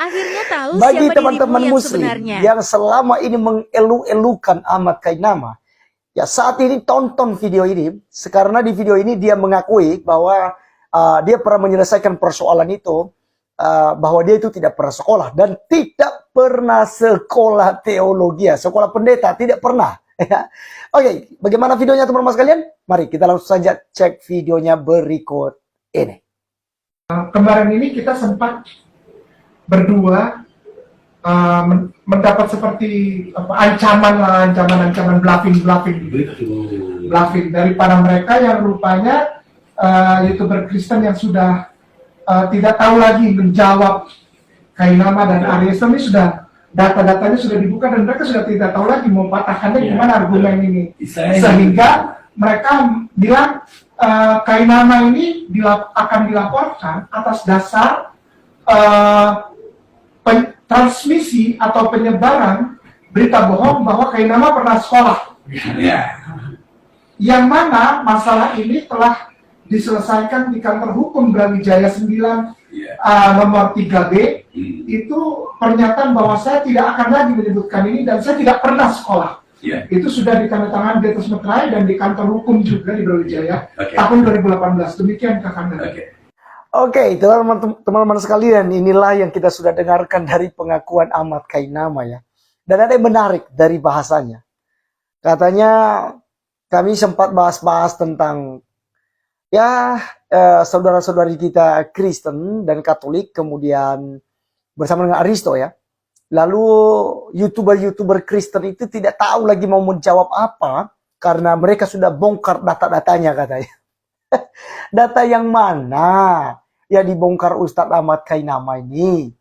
Akhirnya tahu Bagi siapa dirimu teman-teman yang muslim sebenarnya. yang selama ini mengelu-elukan Ahmad Kainama, ya saat ini tonton video ini, karena di video ini dia mengakui bahwa dia pernah menyelesaikan persoalan itu, bahwa dia itu tidak pernah sekolah dan tidak pernah sekolah teologi, sekolah pendeta, tidak pernah. Oke, bagaimana videonya teman-teman sekalian? Mari kita langsung saja cek videonya berikut ini. Kemarin ini kita sempat berdua mendapat seperti ancaman bluffing dari para mereka yang rupanya YouTuber Kristen yang sudah tidak tahu lagi menjawab Kainama dan Aries. Ini sudah data-datanya sudah dibuka dan mereka sudah tidak tahu lagi mau patahkannya gimana argumen ini, sehingga mereka bilang Kainama ini akan dilaporkan atas dasar transmisi atau penyebaran berita bohong bahwa Kainama pernah sekolah. Yang mana masalah ini telah diselesaikan di kantor hukum Brawijaya 9 nomor 3B. Itu pernyataan bahwa saya tidak akan lagi menyebutkan ini dan saya tidak pernah sekolah. Itu sudah ditandatangani di atas meterai dan di kantor hukum juga di Brawijaya tahun 2018. Demikian Kak Kanda. Oke, teman-teman sekalian, inilah yang kita sudah dengarkan dari pengakuan Ahmad Kainama ya. Dan ada yang menarik dari bahasanya. Katanya kami sempat bahas-bahas tentang saudara-saudari kita Kristen dan Katolik, kemudian bersama dengan Aristo ya. Lalu YouTuber Kristen itu tidak tahu lagi mau menjawab apa karena mereka sudah bongkar data-datanya katanya. Data yang mana yang dibongkar Ustadz Ahmad Kainama ini?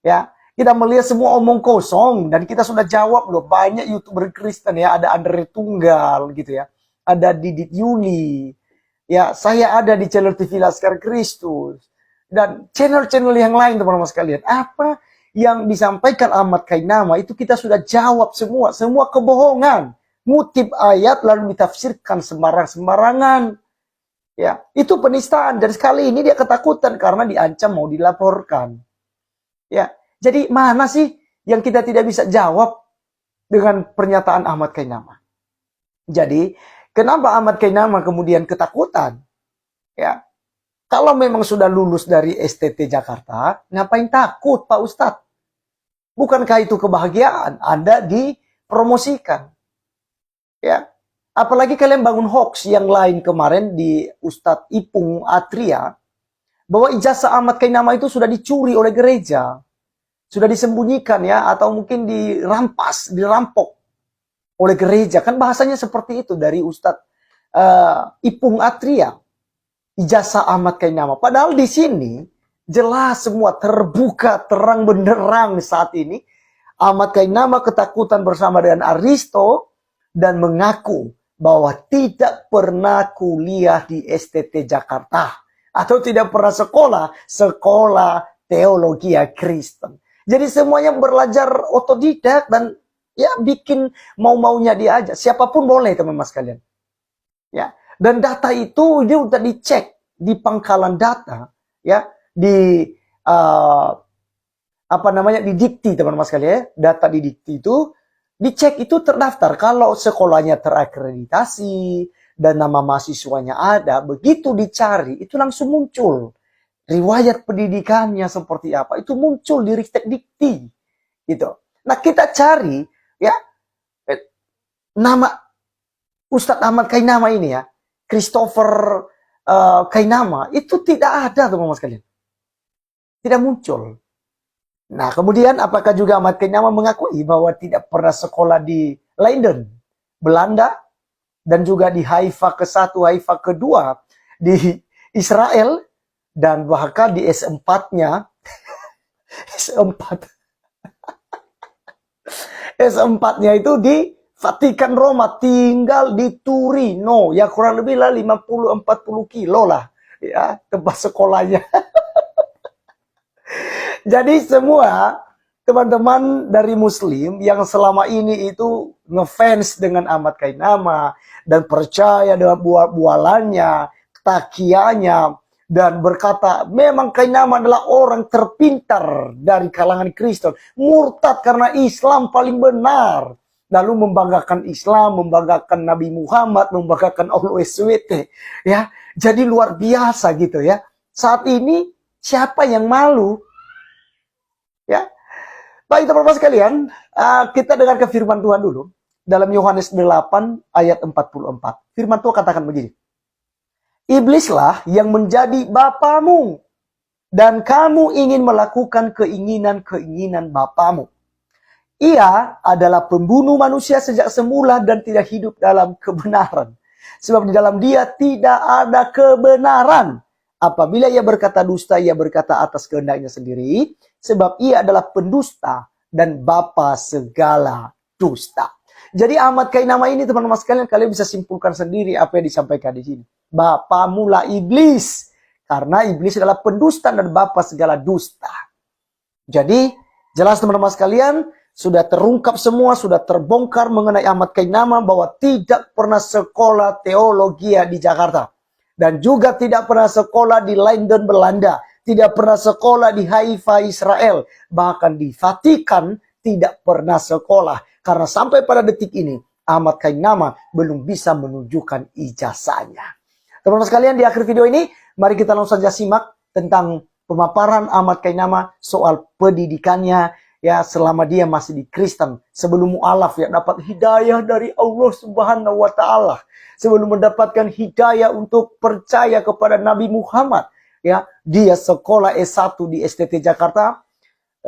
Ya, kita melihat semua omong kosong dan kita sudah jawab loh, banyak YouTuber Kristen ya, ada Andre Tunggal gitu ya, ada Didit Yuli. Ya, saya ada di channel TV Laskar Kristus dan channel-channel yang lain teman-teman sekalian. Apa yang disampaikan Ahmad Kainama itu kita sudah jawab semua kebohongan. Ngutip ayat lalu ditafsirkan sembarangan. Ya, itu penistaan dan sekali ini dia ketakutan karena diancam mau dilaporkan. Ya, jadi mana sih yang kita tidak bisa jawab dengan pernyataan Ahmad Kainama? Jadi kenapa Ahmad Kainama kemudian ketakutan? Ya, kalau memang sudah lulus dari STT Jakarta, ngapain takut Pak Ustadz? Bukankah itu kebahagiaan Anda dipromosikan? Ya, apalagi kalian bangun hoax yang lain kemarin di Ustadz Ipung Atria, bahwa ijazah Ahmad Kainama itu sudah dicuri oleh gereja, sudah disembunyikan ya, atau mungkin dirampas, dirampok oleh gereja. Kan bahasanya seperti itu dari Ustadz Ipung Atria, ijazah Ahmad Kainama. Padahal di sini jelas semua terbuka terang benderang saat ini. Ahmad Kainama ketakutan bersama dengan Aristo dan mengaku bahwa tidak pernah kuliah di STT Jakarta atau tidak pernah sekolah teologi Kristen. Jadi semuanya belajar otodidak dan ya bikin mau-maunya dia aja. Siapapun boleh teman-teman sekalian. Ya, dan data itu dia udah dicek di pangkalan data ya, di didikti teman-teman sekalian ya. Data di dikti itu dicek, itu terdaftar. Kalau sekolahnya terakreditasi dan nama mahasiswanya ada, begitu dicari itu langsung muncul riwayat pendidikannya seperti apa, itu muncul di Ristek Dikti gitu. Nah, kita cari ya nama Ustadz Ahmad Kainama ini ya, Christopher Kainama, itu tidak ada teman-teman sekalian, tidak muncul. Nah, kemudian apakah juga Ahmad Kainama mengakui bahwa tidak pernah sekolah di Leiden, Belanda, dan juga di Haifa ke-1, Haifa ke-2 di Israel, dan bahkan di S4-nya S4-nya itu di Vatikan Roma, tinggal di Turino, ya kurang lebih lah 50-40 kilo lah ya tempat sekolahnya. Jadi semua teman-teman dari Muslim yang selama ini itu ngefans dengan Ahmad Kainama dan percaya dengan bualannya, takianya, dan berkata, memang Kainama adalah orang terpintar dari kalangan Kristen. Murtad karena Islam paling benar. Lalu membanggakan Islam, membanggakan Nabi Muhammad, membanggakan Allah SWT. Ya, jadi luar biasa gitu ya. Saat ini siapa yang malu? Ya, baik teman-teman sekalian, kita dengarkan firman Tuhan dulu. Dalam Yohanes 8 ayat 44. Firman Tuhan katakan begini. Iblislah yang menjadi bapamu, dan kamu ingin melakukan keinginan-keinginan bapamu. Ia adalah pembunuh manusia sejak semula dan tidak hidup dalam kebenaran. Sebab di dalam dia tidak ada kebenaran. Apabila ia berkata dusta, ia berkata atas kehendaknya sendiri. Sebab ia adalah pendusta dan bapa segala dusta. Jadi Ahmad Kainama ini teman-teman sekalian, kalian bisa simpulkan sendiri apa yang disampaikan di sini. Bapa mula iblis. Karena iblis adalah pendusta dan bapa segala dusta. Jadi jelas teman-teman sekalian, sudah terungkap semua, sudah terbongkar mengenai Ahmad Kainama bahwa tidak pernah sekolah teologi di Jakarta. Dan juga tidak pernah sekolah di Leiden, Belanda. Tidak pernah sekolah di Haifa, Israel. Bahkan di Vatikan tidak pernah sekolah. Karena sampai pada detik ini, Ahmad Kainama belum bisa menunjukkan ijazahnya. Teman-teman sekalian, di akhir video ini, mari kita langsung saja simak tentang pemaparan Ahmad Kainama soal pendidikannya ya selama dia masih di Kristen. Sebelum mu'alaf ya, dapat hidayah dari Allah Subhanahu wa Ta'ala. Sebelum mendapatkan hidayah untuk percaya kepada Nabi Muhammad. Ya, dia sekolah S1 di STT Jakarta,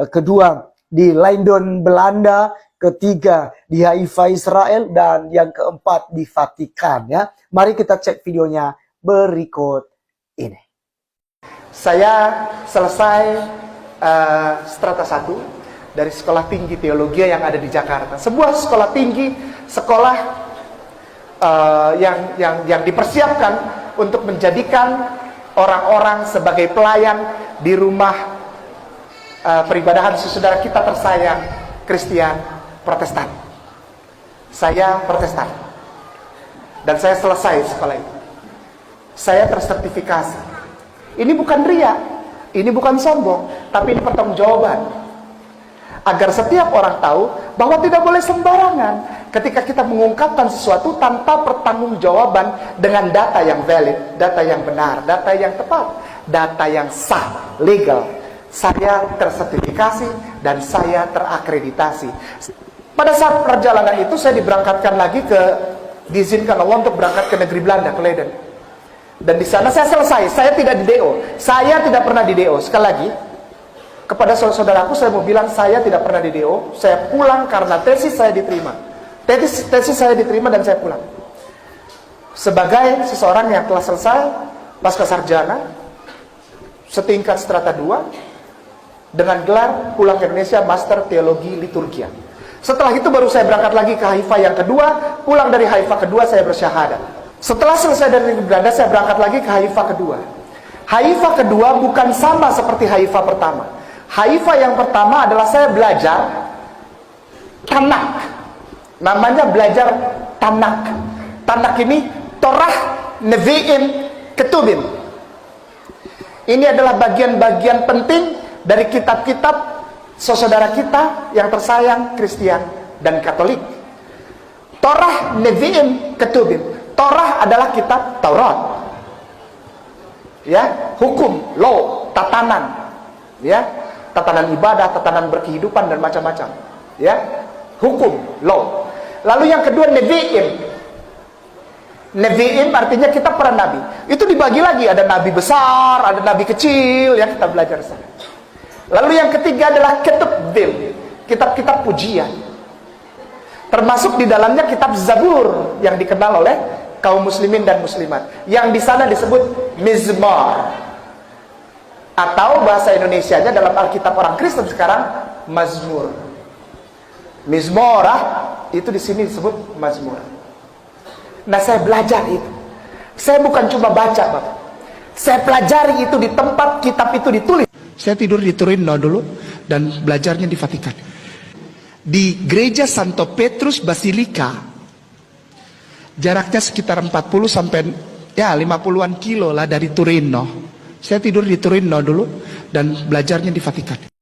kedua di Leiden, Belanda, ketiga di Haifa, Israel, dan yang keempat di Vatikan ya. Mari kita cek videonya berikut ini. Saya selesai strata 1 dari Sekolah Tinggi Teologi yang ada di Jakarta. Sebuah sekolah tinggi, sekolah yang dipersiapkan untuk menjadikan orang-orang sebagai pelayan di rumah peribadahan saudara kita tersayang Kristen Protestan. Saya Protestan. Dan saya selesai sekolah itu. Saya tersertifikasi. Ini bukan ria, ini bukan sombong, tapi ini pertanggungjawaban. Agar setiap orang tahu bahwa tidak boleh sembarangan ketika kita mengungkapkan sesuatu tanpa pertanggungjawaban dengan data yang valid, data yang benar, data yang tepat, data yang sah, legal. Saya tersertifikasi dan saya terakreditasi. Pada saat perjalanan itu saya diberangkatkan lagi diizinkan Allah untuk berangkat ke negeri Belanda, ke Leiden. Dan di sana saya selesai, saya tidak di DO. Saya tidak pernah di DO. Sekali lagi, kepada saudaraku saya mau bilang saya tidak pernah di DO. Saya pulang karena tesis saya diterima. Tesis saya diterima dan saya pulang. Sebagai seseorang yang telah selesai pasca sarjana, setingkat strata 2, dengan gelar pulang ke Indonesia Master Teologi Liturgia. Setelah itu baru saya berangkat lagi ke Haifa yang kedua. Pulang dari Haifa kedua saya bersyahadat. Setelah selesai dari negeri Belanda saya berangkat lagi ke Haifa kedua. Haifa kedua bukan sama seperti Haifa pertama. Haifa yang pertama adalah saya belajar Tanak. Namanya belajar Tanak. Tanak ini Torah, Nevi'im, Ketubim. Ini adalah bagian-bagian penting dari kitab-kitab saudara kita yang tersayang Kristen dan Katolik. Torah, Nevi'im, Ketubim. Torah adalah kitab Taurat. Ya, hukum, law, tatanan. Ya, tatanan ibadah, tatanan berkehidupan dan macam-macam. Ya, hukum, law. Lalu yang kedua Nevi'im. Nevi'im artinya kitab para nabi. Itu dibagi lagi, ada nabi besar, ada nabi kecil yang kita belajar sana. Lalu yang ketiga adalah Ketubim, kitab-kitab pujian. Termasuk di dalamnya kitab Zabur yang dikenal oleh kaum muslimin dan muslimat. Yang di sana disebut Mizmor. Atau bahasa Indonesianya dalam Alkitab orang Kristen sekarang Mazmur. Mizmorah itu di sini disebut Mazmur. Nah, saya belajar itu. Saya bukan cuma baca, Bapak. Saya pelajari itu di tempat kitab itu ditulis. Saya tidur di Torino dulu dan belajarnya di Vatikan. Di gereja Santo Petrus Basilika, jaraknya sekitar 40 sampai 50-an kilo lah dari Torino. Saya tidur di Torino dulu dan belajarnya di Vatikan.